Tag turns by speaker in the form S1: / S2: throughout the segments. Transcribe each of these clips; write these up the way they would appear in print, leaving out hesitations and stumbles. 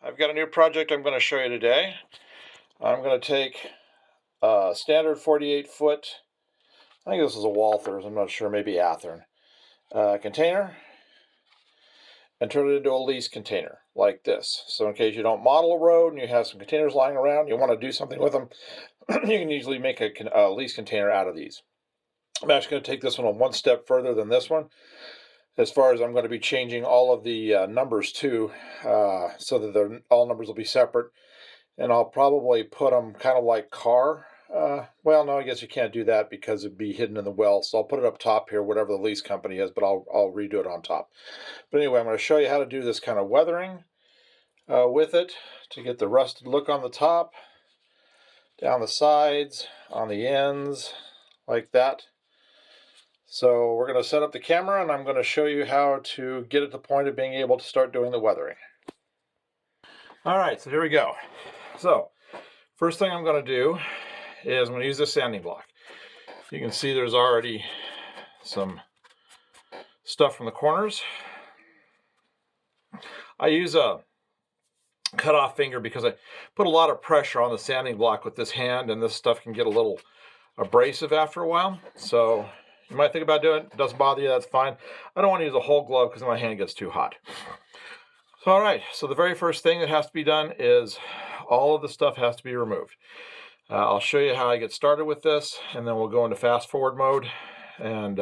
S1: I've got a new project I'm going to show you today. I'm going to take a standard 48-foot, I think this is a Walthers, I'm not sure, maybe Athearn, container, and turn it into a lease container like this. So in case you don't model a road and you have some containers lying around, you want to do something with them, you can usually make a lease container out of these. I'm actually going to take this one step further than this one, as far as I'm going to be changing all of the numbers too, so that all numbers will be separate. And I'll probably put them kind of like car. Well, no, I guess you can't do that because it'd be hidden in the well. So I'll put it up top here, whatever the lease company is, but I'll redo it on top. But anyway, I'm going to show you how to do this kind of weathering with it to get the rusted look on the top, down the sides, on the ends, like that. So we're going to set up the camera and I'm going to show you how to get at the point of being able to start doing the weathering. All right, so here we go. So first thing I'm going to do is I'm going to use this sanding block. You can see there's already some stuff from the corners. I use a cut-off finger because I put a lot of pressure on the sanding block with this hand, and this stuff can get a little abrasive after a while. So you might think about doing it. It doesn't bother you, that's fine. I don't want to use a whole glove because my hand gets too hot. So, all right, so the very first thing that has to be done is all of the stuff has to be removed. I'll show you how I get started with this, and then we'll go into fast forward mode and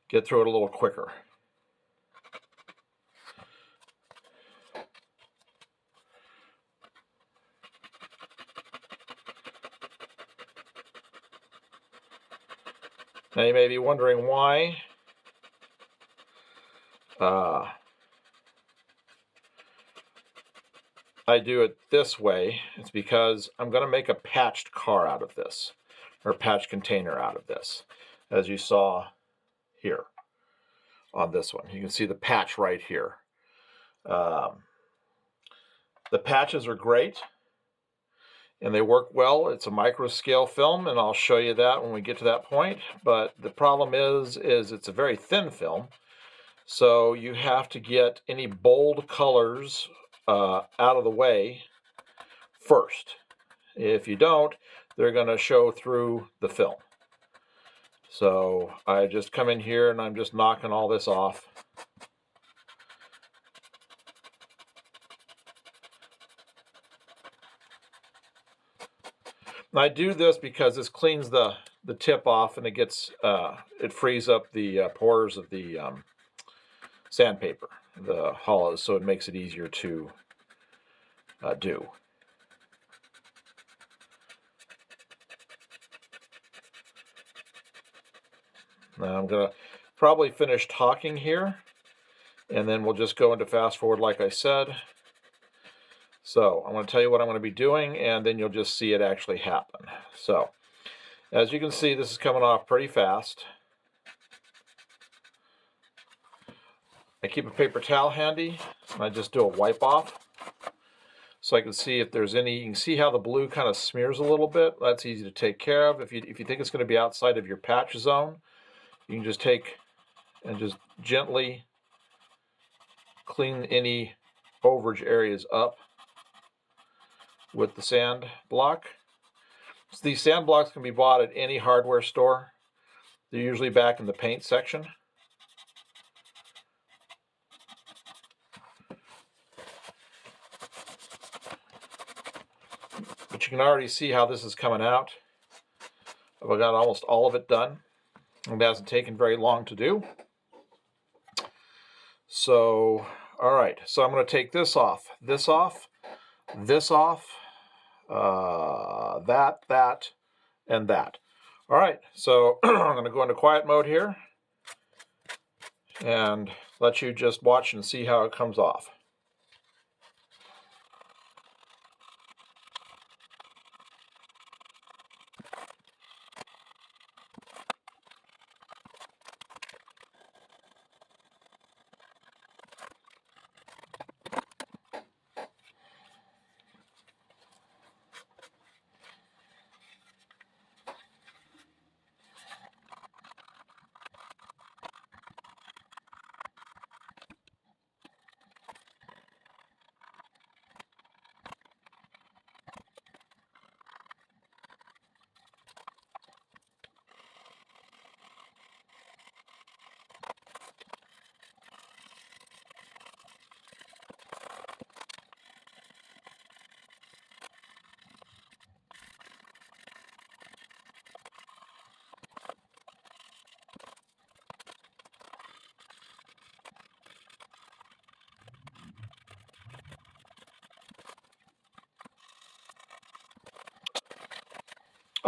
S1: get through it a little quicker. Now you may be wondering why I do it this way. It's because I'm going to make a patched car out of this, or patched container out of this, as you saw here on this one. You can see the patch right here. The patches are great and they work well. It's a micro scale film, and I'll show you that when we get to that point. But the problem is it's a very thin film, so you have to get any bold colors out of the way first. If you don't, they're going to show through the film. So I just come in here and I'm just knocking all this off. And I do this because this cleans the tip off, and it gets it frees up the pores of the sandpaper, the hollows, so it makes it easier to do. Now I'm going to probably finish talking here, and then we'll just go into fast forward like I said. So I'm going to tell you what I'm going to be doing, and then you'll just see it actually happen. So as you can see, this is coming off pretty fast. I keep a paper towel handy, and I just do a wipe off so I can see if there's any. You can see how the blue kind of smears a little bit. That's easy to take care of. If you think it's going to be outside of your patch zone, you can just take and just gently clean any overage areas up with the sand block. So these sand blocks can be bought at any hardware store. They're usually back in the paint section. But you can already see how this is coming out. I've got almost all of it done. It hasn't taken very long to do. So, all right. So I'm going to take this off, this off, this off, that, and that. All right. So I'm going to go into quiet mode here and let you just watch and see how it comes off.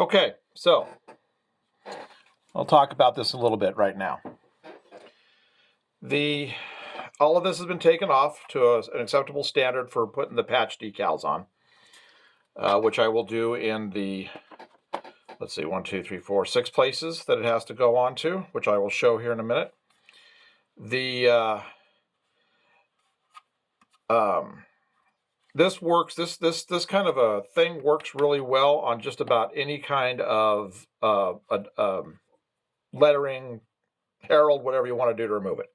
S1: Okay, so I'll talk about this a little bit right now. All of this has been taken off to an acceptable standard for putting the patch decals on, which I will do in the, let's see, 1, 2, 3, 4, 6 places that it has to go on to, which I will show here in a minute. This works. This kind of a thing works really well on just about any kind of lettering, herald, whatever you want to do to remove it.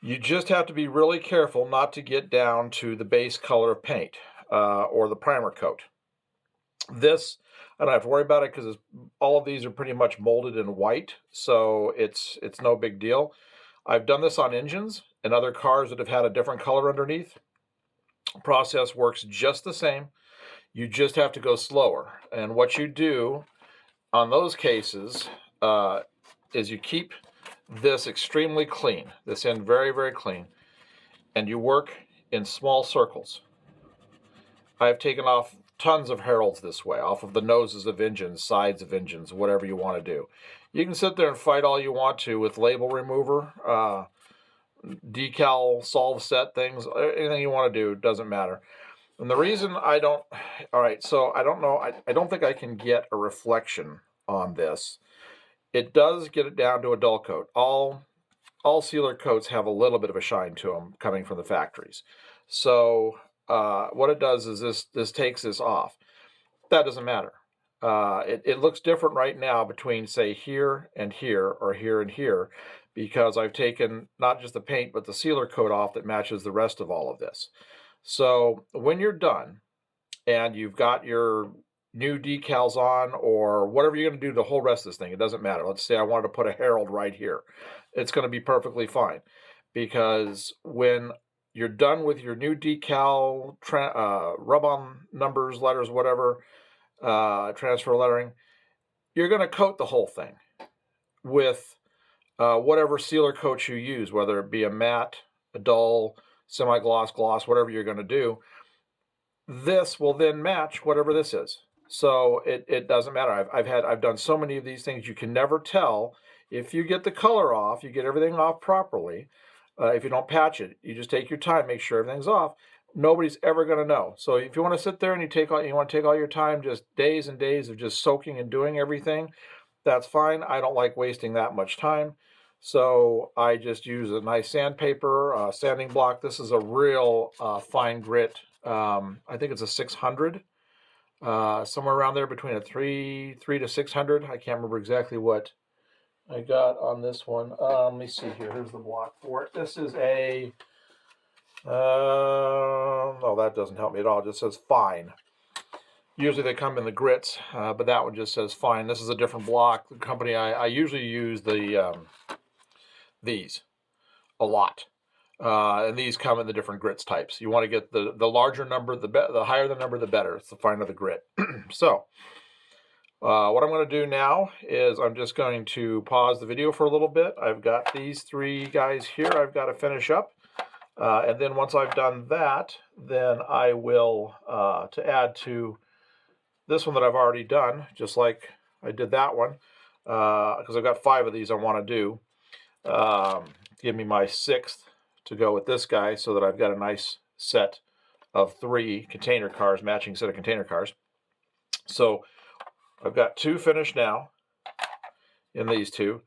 S1: You just have to be really careful not to get down to the base color of paint or the primer coat. This, I don't have to worry about it because all of these are pretty much molded in white, so it's no big deal. I've done this on engines and other cars that have had a different color underneath. The process works just the same. You just have to go slower. And what you do on those cases is you keep this extremely clean, this end very, very clean, and you work in small circles. I've taken off tons of heralds this way, off of the noses of engines, sides of engines, whatever you want to do. You can sit there and fight all you want to with label remover, decal solve set things, anything you want to do, doesn't matter. And the reason I don't, all right, so I don't know, I don't think I can get a reflection on this. It does get it down to a dull coat. All sealer coats have a little bit of a shine to them coming from the factories. So what it does is this takes this off. That doesn't matter. It looks different right now between, say, here and here, or here and here, because I've taken not just the paint but the sealer coat off that matches the rest of all of this. So when you're done and you've got your new decals on, or whatever you're going to do the whole rest of this thing, it doesn't matter. Let's say I wanted to put a herald right here. It's going to be perfectly fine, because when you're done with your new decal, rub-on numbers, letters, whatever, transfer lettering, you're going to coat the whole thing with whatever sealer coat you use, whether it be a matte, a dull, semi-gloss, gloss, whatever you're going to do. This will then match whatever this is. So it doesn't matter. I've done so many of these things, you can never tell. If you get the color off, you get everything off properly. If you don't patch it, you just take your time, make sure everything's off. Nobody's ever going to know. So if you want to sit there and you want to take all your time, just days and days of just soaking and doing everything, that's fine. I don't like wasting that much time. So I just use a nice sandpaper, sanding block. This is a real fine grit. I think it's a 600. Somewhere around there between a 3 to 600. I can't remember exactly what I got on this one. Let me see here. Here's the block for it. This is a, no, that doesn't help me at all. It just says fine. Usually they come in the grits, but that one just says fine. This is a different block. The company I usually use these a lot. And these come in the different grits types. You want to get the larger number, the higher the number, the better. It's the finer the grit. So what I'm going to do now is I'm just going to pause the video for a little bit. I've got these 3 guys here I've got to finish up. And then once I've done that, then I will, to add to this one that I've already done, just like I did that one, because I've got 5 of these I want to do. Give me my 6th to go with this guy, so that I've got a nice set of 3 container cars, matching set of container cars. So I've got 2 finished now in these 2,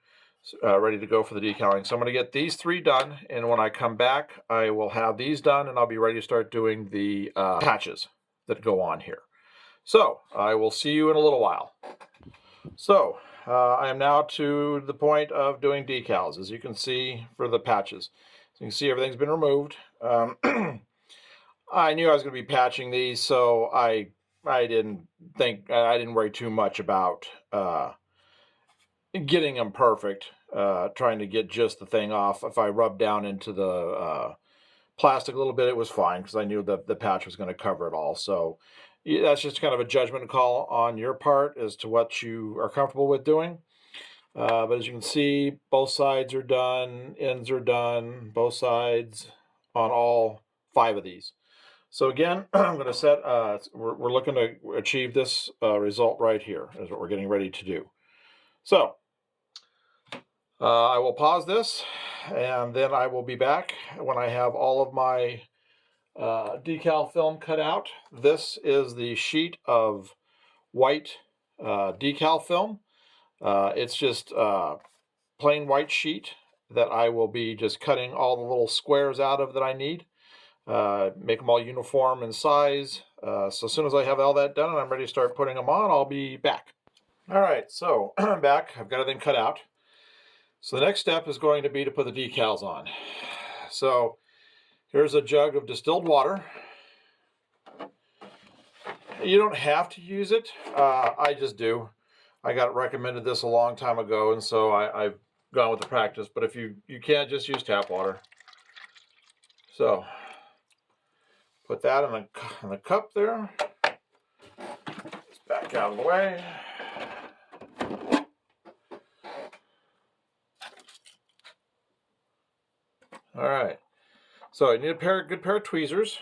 S1: ready to go for the decaling. So I'm going to get these 3 done, and when I come back, I will have these done, and I'll be ready to start doing the patches that go on here. So I will see you in a little while. So I am now to the point of doing decals, as you can see, for the patches. So you can see everything's been removed. I knew I was going to be patching these, so I didn't worry too much about getting them perfect, trying to get just the thing off. If I rubbed down into the plastic a little bit, it was fine, because I knew that the patch was going to cover it all. So that's just kind of a judgment call on your part as to what you are comfortable with doing. But as you can see, both sides are done, ends are done, both sides on all 5 of these. So again, I'm going to set, we're looking to achieve this result right here is what we're getting ready to do. So I will pause this, and then I will be back when I have all of my decal film cut out. This is the sheet of white decal film. It's just plain white sheet that I will be just cutting all the little squares out of that I need. Make them all uniform in size. So as soon as I have all that done and I'm ready to start putting them on, I'll be back. All right, so I'm back. I've got everything cut out. So the next step is going to be to put the decals on. So here's a jug of distilled water. You don't have to use it. I just do. I got recommended this a long time ago, and so I've gone with the practice. But if you can't, just use tap water. So put that in the cup there. Let's back out of the way. All right. So I need a good pair of tweezers.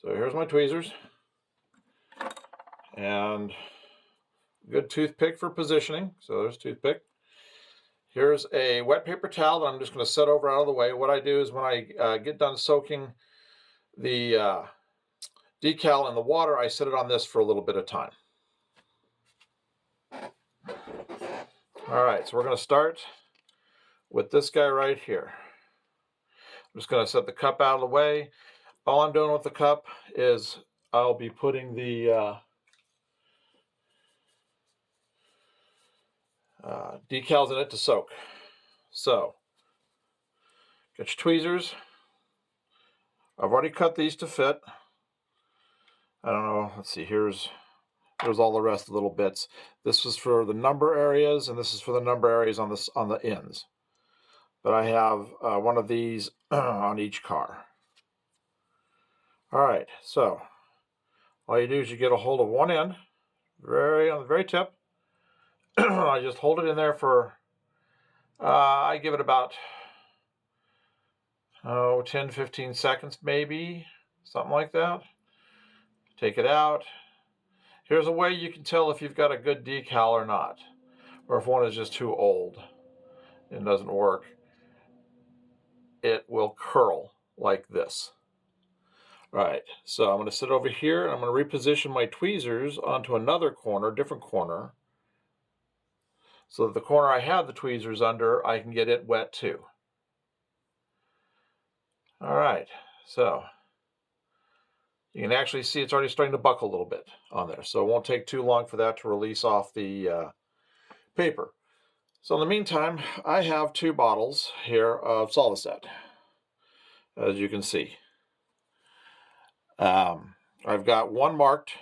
S1: So here's my tweezers. And good toothpick for positioning. So there's a toothpick. Here's a wet paper towel that I'm just going to set over out of the way. What I do is when I get done soaking the decal in the water, I set it on this for a little bit of time. All right, so we're going to start with this guy right here. I'm just going to set the cup out of the way. All I'm doing with the cup is I'll be putting the decals in it to soak. So, get your tweezers. I've already cut these to fit. I don't know, let's see, here's all the rest of the little bits. This is for the number areas, and this is for the number areas on the ends. But I have one of these on each car. All right, so all you do is you get a hold of one end, on the very tip. I just hold it in there for, I give it about 10, 15 seconds maybe, something like that. Take it out. Here's a way you can tell if you've got a good decal or not, or if one is just too old and doesn't work. It will curl like this. All right, so I'm going to sit over here and I'm going to reposition my tweezers onto another corner, different corner, so that the corner I have the tweezers under, I can get it wet too. All right, so you can actually see it's already starting to buckle a little bit on there, so it won't take too long for that to release off the paper. So in the meantime, I have 2 bottles here of Solvaset, as you can see. I've got one marked.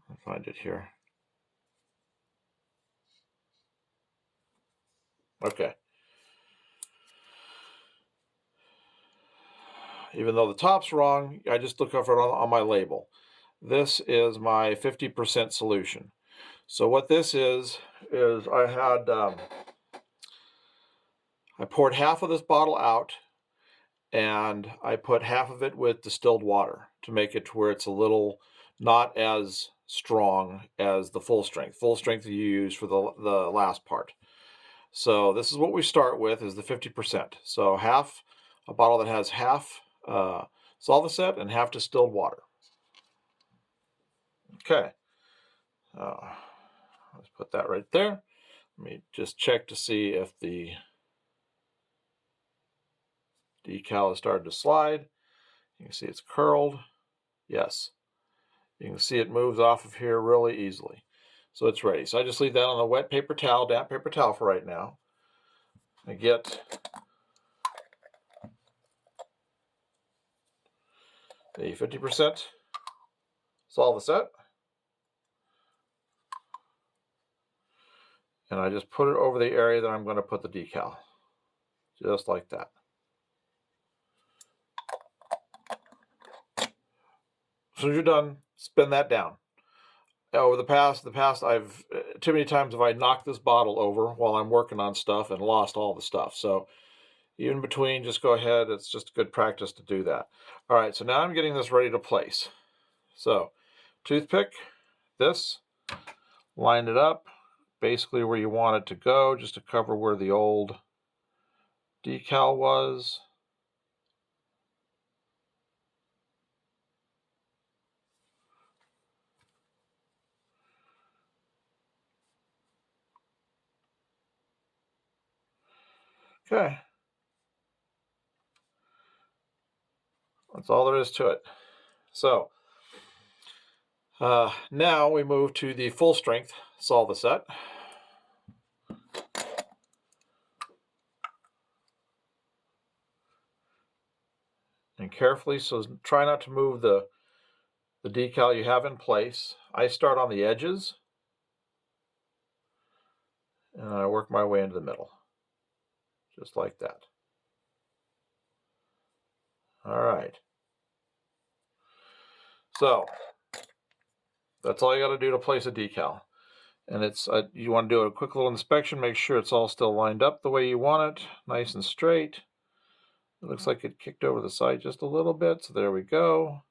S1: I'll find it here. Okay. Even though the top's wrong, I just look over it on my label. This is my 50% solution. So what this is I had, I poured half of this bottle out, and I put half of it with distilled water to make it to where it's a little not as strong as the full strength. Full strength you use for the last part. So this is what we start with, is the 50%. So a bottle that has half Solvaset and half distilled water. Okay. Let's put that right there. Let me just check to see if the decal has started to slide. You can see it's curled. Yes. You can see it moves off of here really easily. So it's ready. So I just leave that on a wet paper towel, damp paper towel for right now. I get the 50% Solvaset. And I just put it over the area that I'm going to put the decal. Just like that. As soon as you're done, spin that down. over the past, I've too many times have I knocked this bottle over while I'm working on stuff and lost all the stuff. So in between, just go ahead. It's just good practice to do that. All right, so now I'm getting this ready to place. So toothpick, this, line it up basically where you want it to go, just to cover where the old decal was. Okay. That's all there is to it. So now we move to the full strength Solvaset. And carefully, so try not to move the decal you have in place. I start on the edges and I work my way into the middle, just like that. All right. So that's all you got to do to place a decal. And it's you want to do a quick little inspection, make sure it's all still lined up the way you want it, nice and straight. It looks like it kicked over the side just a little bit, so there we go.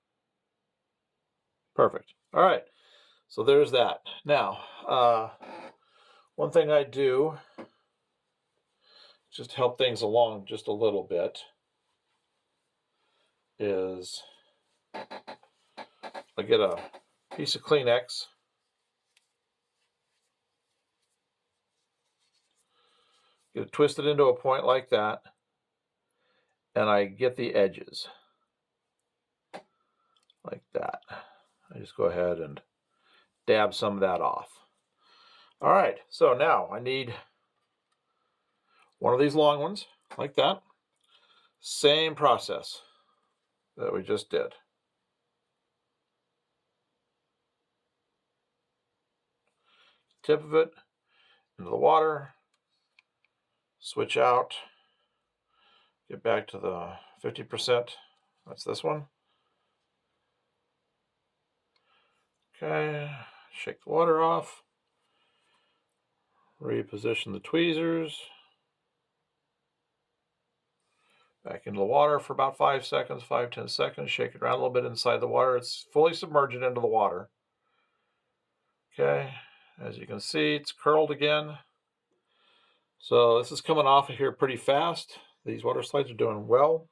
S1: Perfect. All right, so there's that. Now, one thing I do, just to help things along just a little bit, is I get a piece of Kleenex, get it twisted into a point like that, and I get the edges like that. I just go ahead and dab some of that off. All right, so now I need one of these long ones like that. Same process that we just did. Tip of it into the water, switch out, get back to the 50%. That's this one. Okay, shake the water off, reposition the tweezers, back into the water for about 5 seconds, 5-10 seconds, shake it around a little bit inside the water. It's fully submerged into the water. Okay, as you can see, it's curled again. So this is coming off of here pretty fast. These water slides are doing well.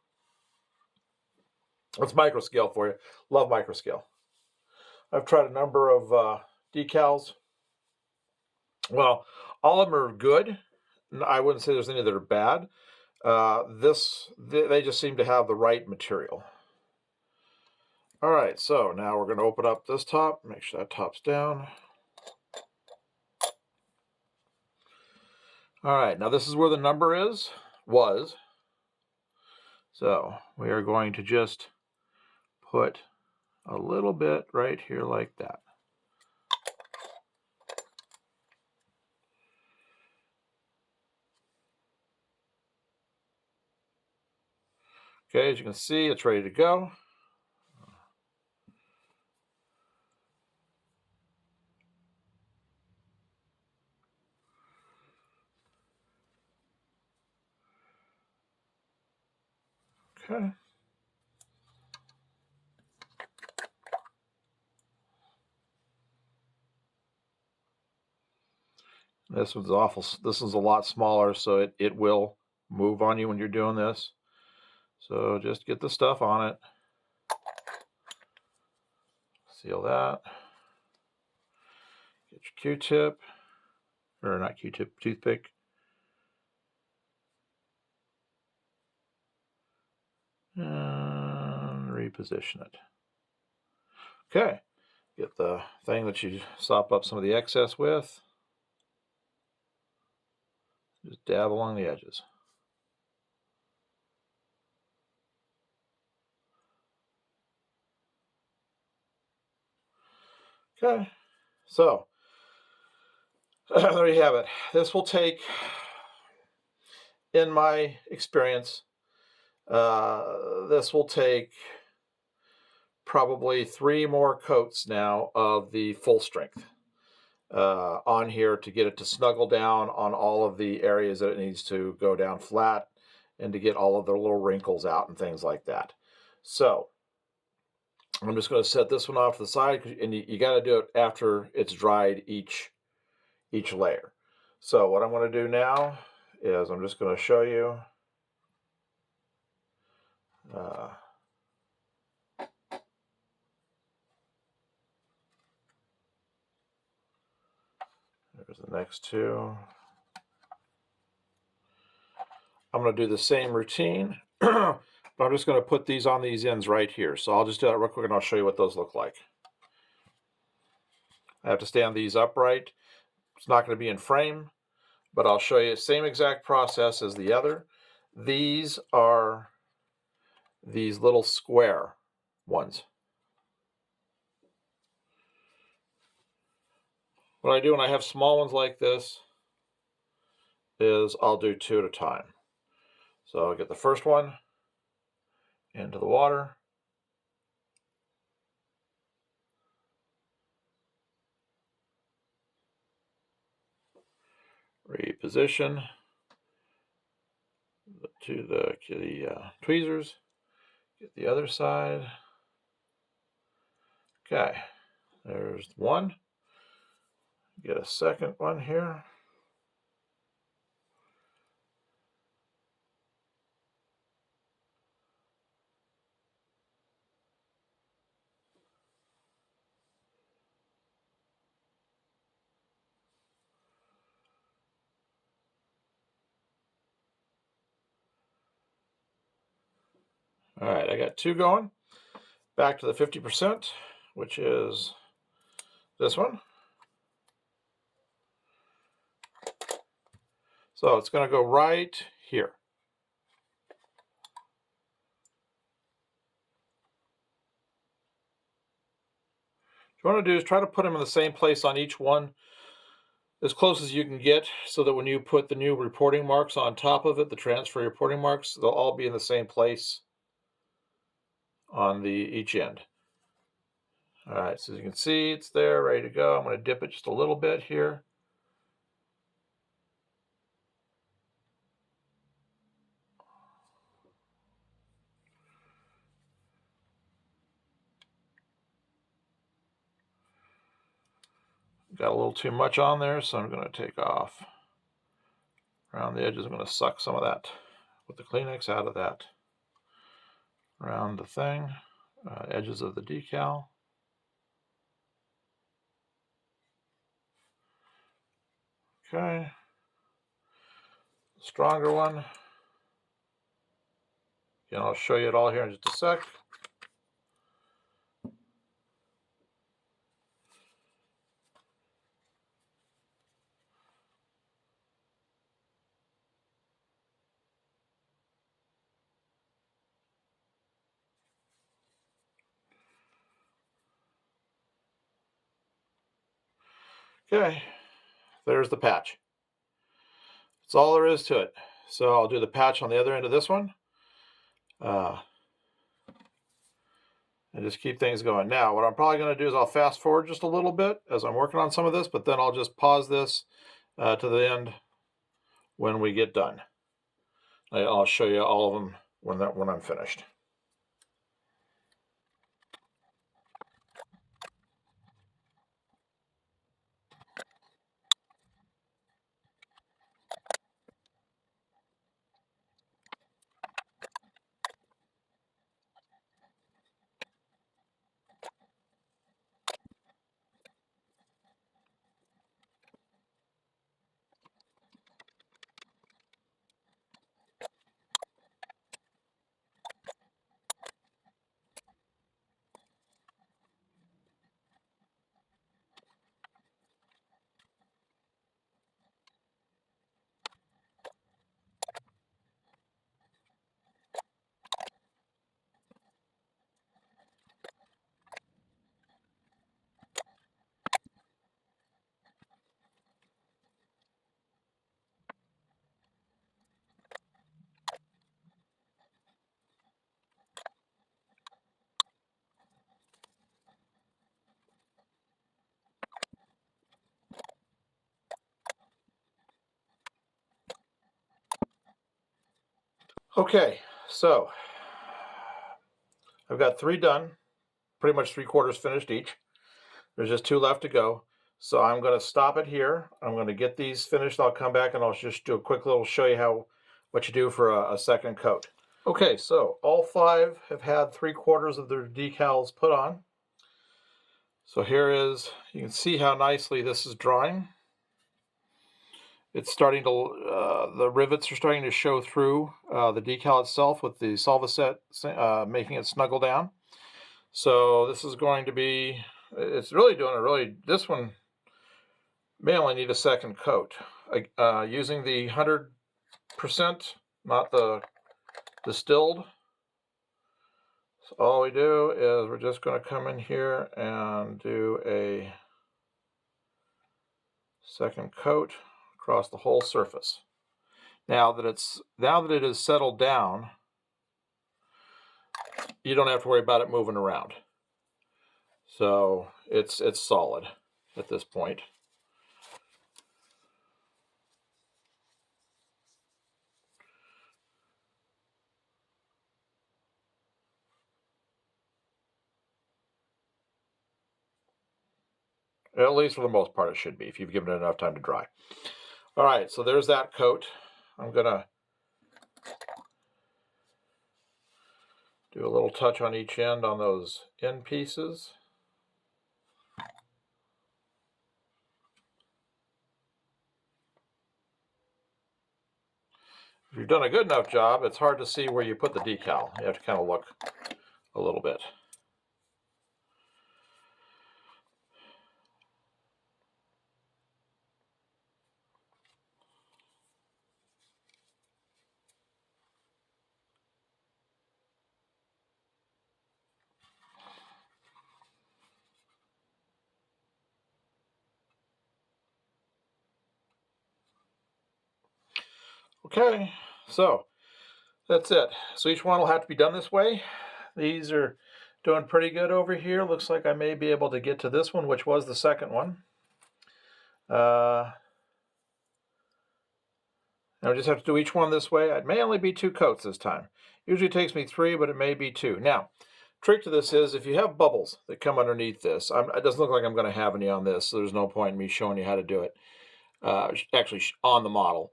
S1: That's microscale for you. Love microscale. I've tried a number of decals. Well, all of them are good. I wouldn't say there's any that are bad. They just seem to have the right material. All right, so now we're going to open up this top, make sure that top's down. All right, now this is where the number was. So we are going to just put a little bit right here like that. Okay, as you can see, it's ready to go. Okay. This one's awful. This is a lot smaller, so it will move on you when you're doing this. So just get the stuff on it. Seal that. Get your Q-tip, or not Q-tip, toothpick. And reposition it. Okay. Get the thing that you sop up some of the excess with. Just dab along the edges. Okay, so there you have it. This will take, in my experience, this will take probably 3 more coats now of the full strength on here to get it to snuggle down on all of the areas that it needs to go down flat and to get all of the little wrinkles out and things like that. So I'm just going to set this one off to the side, and you got to do it after it's dried each layer. So what I'm going to do now is I'm just going to show you there's the next two. I'm going to do the same routine, but I'm just going to put these on these ends right here. So I'll just do that real quick and I'll show you what those look like. I have to stand these upright. It's not going to be in frame, but I'll show you the same exact process as the other. These are these little square ones. What I do when I have small ones like this is I'll do 2 at a time. So I'll get the first one into the water. Reposition to the tweezers. Get the other side. Okay, there's one. Get a second one here. All right, I got 2 going. Back to the 50%, which is this one. So it's going to go right here. What you want to do is try to put them in the same place on each one, as close as you can get, so that when you put the new reporting marks on top of it, the transfer reporting marks, they'll all be in the same place on each end. All right, so as you can see, it's there, ready to go. I'm going to dip it just a little bit here. Got a little too much on there, so I'm going to take off around the edges. I'm going to suck some of that with the Kleenex out of that around the thing, edges of the decal. Okay, stronger one. Again, I'll show you it all here in just a sec. Okay, there's the patch. That's all there is to it. So I'll do the patch on the other end of this one. And just keep things going. Now, what I'm probably going to do is I'll fast forward just a little bit as I'm working on some of this, but then I'll just pause this to the end when we get done. I'll show you all of them when I'm finished. Okay, so I've got 3 done, pretty much 3/4 finished each. There's just 2 left to go. So I'm going to stop it here. I'm going to get these finished. I'll come back and I'll just do a quick little show you what you do for a second coat. Okay, so all 5 have had 3/4 of their decals put on. So here is, you can see how nicely this is drying. It's starting to, the rivets are starting to show through the decal itself with the Solvaset making it snuggle down. So this is going to be, it's really doing this one may only need a second coat. Using the 100%, not the distilled. So all we do is we're just going to come in here and do a second coat across the whole surface. Now that it is settled down, you don't have to worry about it moving around. So it's solid at this point. At least for the most part it should be, if you've given it enough time to dry. All right, so there's that coat. I'm gonna do a little touch on each end on those end pieces. If you've done a good enough job, it's hard to see where you put the decal. You have to kind of look a little bit. Okay, so that's it. So each one will have to be done this way. These are doing pretty good over here. Looks like I may be able to get to this one, which was the second one. I just have to do each one this way. It may only be 2 coats this time. Usually it takes me 3, but it may be 2. Now, trick to this is if you have bubbles that come underneath this, it doesn't look like I'm going to have any on this, so there's no point in me showing you how to do it, actually on the model.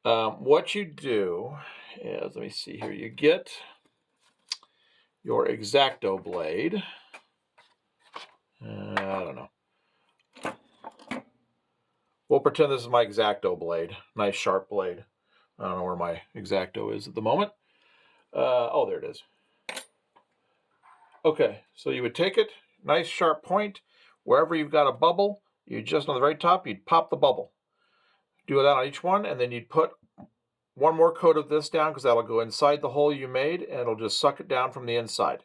S1: What you do is, let me see here, you get your X-Acto blade. I don't know. We'll pretend this is my X-Acto blade. Nice sharp blade. I don't know where my X-Acto is at the moment. Oh, there it is. Okay, so you would take it, nice sharp point. Wherever you've got a bubble, you just on the very top, you'd pop the bubble. Do that on each one, and then you'd put one more coat of this down because that'll go inside the hole you made, and it'll just suck it down from the inside.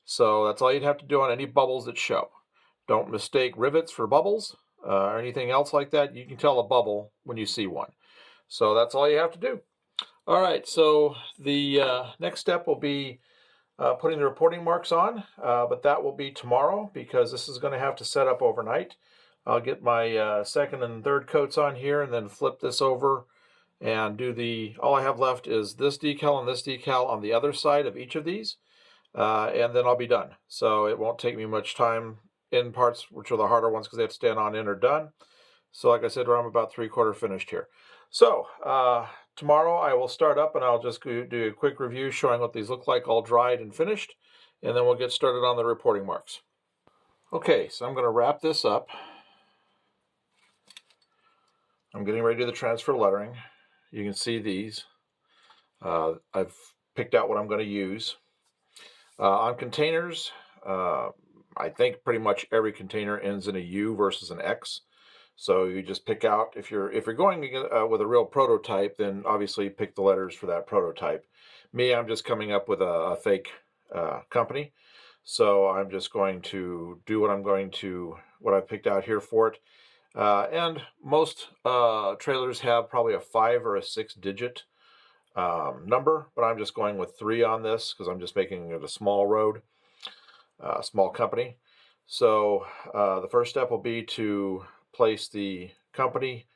S1: So that's all you'd have to do on any bubbles that show. Don't mistake rivets for bubbles or anything else like that. You can tell a bubble when you see one. So that's all you have to do. All right, so the next step will be putting the reporting marks on, but that will be tomorrow because this is going to have to set up overnight. I'll get my second and third coats on here and then flip this over and do all I have left is this decal and this decal on the other side of each of these, and then I'll be done. So it won't take me much time. End parts, which are the harder ones because they have to stand on end, are done. So like I said, I'm about 3/4 finished here. So tomorrow I will start up and I'll just do a quick review showing what these look like all dried and finished, and then we'll get started on the reporting marks. Okay, so I'm going to wrap this up. I'm getting ready to do the transfer lettering. You can see these. I've picked out what I'm going to use. On containers, I think pretty much every container ends in a U versus an X. So you just pick out, if you're going with a real prototype, then obviously pick the letters for that prototype. Me, I'm just coming up with a fake company. So I'm just going to do what I picked out here for it. And most trailers have probably a 5 or a 6 digit number, but I'm just going with 3 on this because I'm just making it a small road, small company. So the first step will be to place the company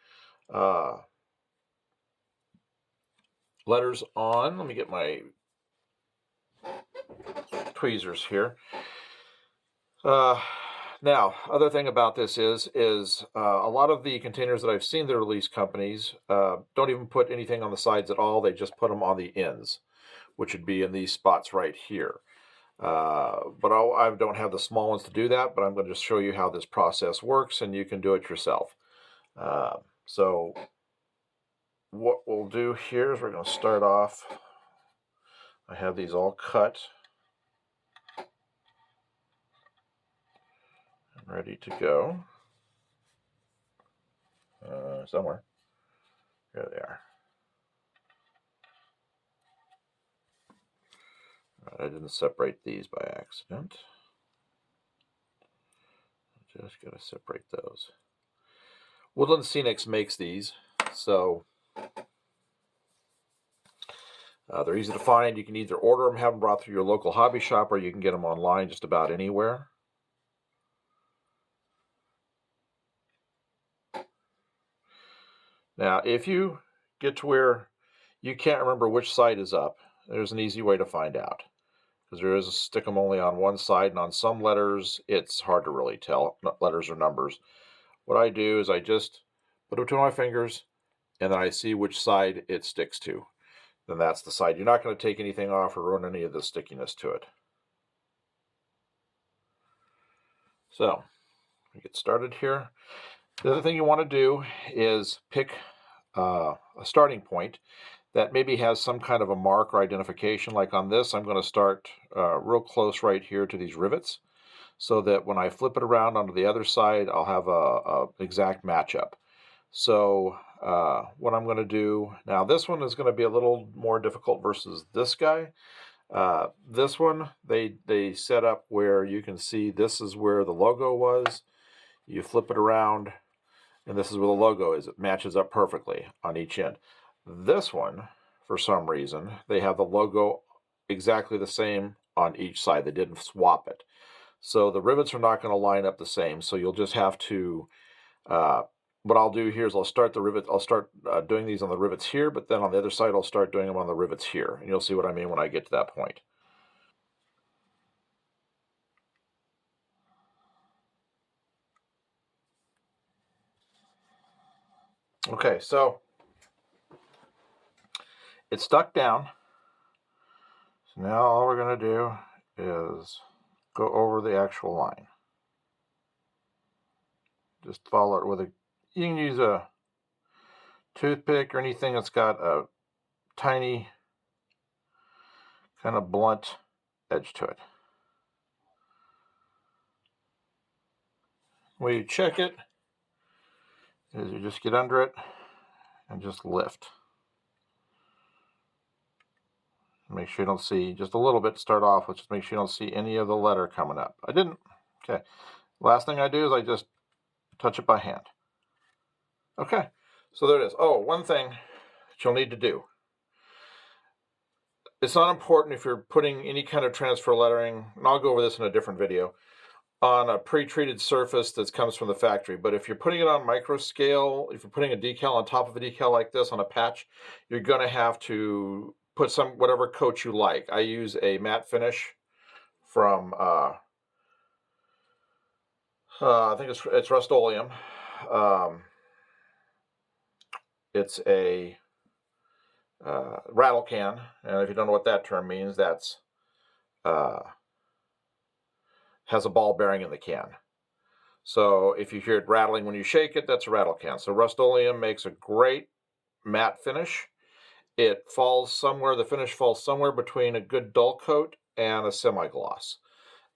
S1: letters on. Let me get my tweezers here. Now, other thing about this is a lot of the containers that I've seen that release companies don't even put anything on the sides at all. They just put them on the ends, which would be in these spots right here. But I don't have the small ones to do that, but I'm going to just show you how this process works, and you can do it yourself. So what we'll do here is we're going to start off. I have these all cut and ready to go. Somewhere. Here they are. I didn't separate these by accident. Just got to separate those. Woodland Scenics makes these, so they're easy to find. You can either order them, have them brought through your local hobby shop, or you can get them online just about anywhere. Now, if you get to where you can't remember which side is up, there's an easy way to find out. Because there is a stick 'em only on one side, and on some letters, it's hard to really tell, letters or numbers. What I do is I just put it between my fingers, and then I see which side it sticks to. Then that's the side. You're not going to take anything off or ruin any of the stickiness to it. So, we get started here. The other thing you want to do is pick a starting point that maybe has some kind of a mark or identification. Like on this, I'm going to start real close right here to these rivets, so that when I flip it around onto the other side, I'll have a exact matchup. So what I'm going to do now, this one is going to be a little more difficult versus this guy. This one, they set up where you can see this is where the logo was. You flip it around, and this is where the logo is. It matches up perfectly on each end. This one, for some reason, they have the logo exactly the same on each side. They didn't swap it. So the rivets are not going to line up the same. So you'll just have to, what I'll do here is I'll start the rivet. I'll start doing these on the rivets here, but then on the other side, I'll start doing them on the rivets here. And you'll see what I mean when I get to that point. Okay, so it's stuck down. So now all we're going to do is go over the actual line. Just follow it with a, you can use a toothpick or anything that's got a tiny kind of blunt edge to it. The way you check it is you just get under it and just lift. Make sure you don't see, just a little bit to start off with, just make sure you don't see any of the letter coming up. I didn't. Okay. Last thing I do is I just touch it by hand. Okay. So there it is. Oh, one thing that you'll need to do. It's not important if you're putting any kind of transfer lettering, and I'll go over this in a different video, on a pre-treated surface that comes from the factory. But if you're putting it on micro scale, if you're putting a decal on top of a decal like this on a patch, you're going to have to put some, whatever coat you like. I use a matte finish from, I think it's Rust-Oleum. It's a rattle can, and if you don't know what that term means, that's has a ball bearing in the can. So if you hear it rattling when you shake it, that's a rattle can. So Rust-Oleum makes a great matte finish. It falls somewhere, the finish falls somewhere between a good dull coat and a semi-gloss.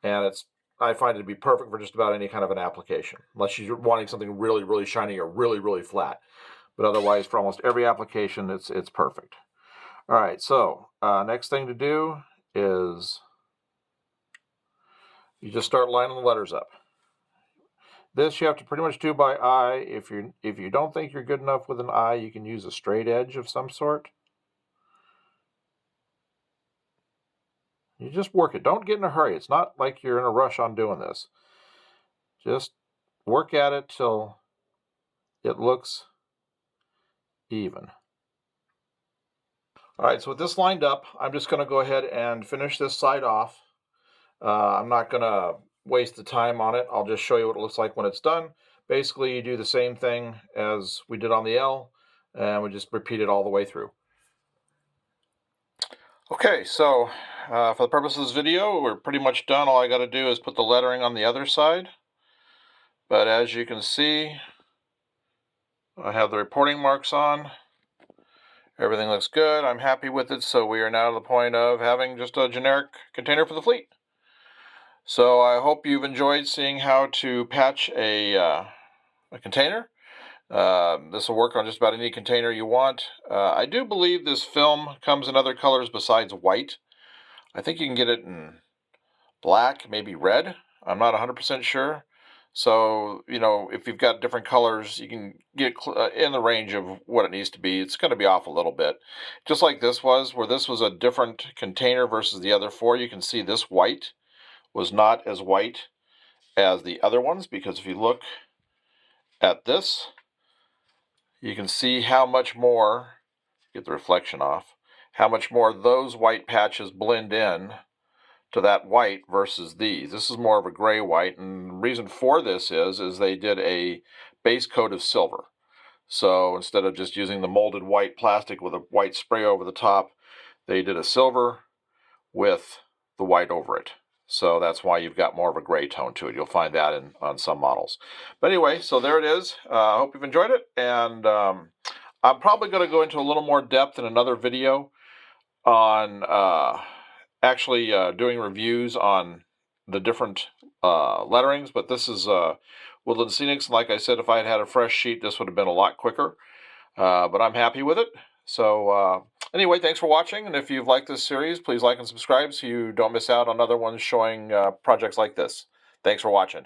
S1: And I find it to be perfect for just about any kind of an application, unless you're wanting something really, really shiny or really, really flat. But otherwise, for almost every application, it's perfect. All right, so next thing to do is you just start lining the letters up. This you have to pretty much do by eye. If you don't think you're good enough with an eye, you can use a straight edge of some sort. You just work it. Don't get in a hurry. It's not like you're in a rush on doing this. Just work at it till it looks even. All right, so with this lined up, I'm just going to go ahead and finish this side off. I'm not going to waste the time on it. I'll just show you what it looks like when it's done. Basically, you do the same thing as we did on the L, and we just repeat it all the way through. Okay, so for the purpose of this video, we're pretty much done. All I got to do is put the lettering on the other side. But as you can see, I have the reporting marks on. Everything looks good. I'm happy with it. So we are now to the point of having just a generic container for the fleet. So I hope you've enjoyed seeing how to patch a container. This will work on just about any container you want. I do believe this film comes in other colors besides white. I think you can get it in black, maybe red. I'm not 100% sure. So, you know, if you've got different colors, you can get in the range of what it needs to be. It's going to be off a little bit. Just like this was, where this was a different container versus the other four, you can see this white was not as white as the other ones, because if you look at this, you can see how much more, get the reflection off, how much more those white patches blend in to that white versus these. This is more of a gray white, and the reason for this is they did a base coat of silver. So instead of just using the molded white plastic with a white spray over the top, they did a silver with the white over it. So that's why you've got more of a gray tone to it. You'll find that on some models. But anyway, so there it is. I hope you've enjoyed it, and I'm probably going to go into a little more depth in another video on actually doing reviews on the different letterings, but this is Woodland Scenics. Like I said, if I had had a fresh sheet, this would have been a lot quicker, but I'm happy with it. So anyway, thanks for watching, and if you've liked this series, please like and subscribe so you don't miss out on other ones showing projects like this. Thanks for watching.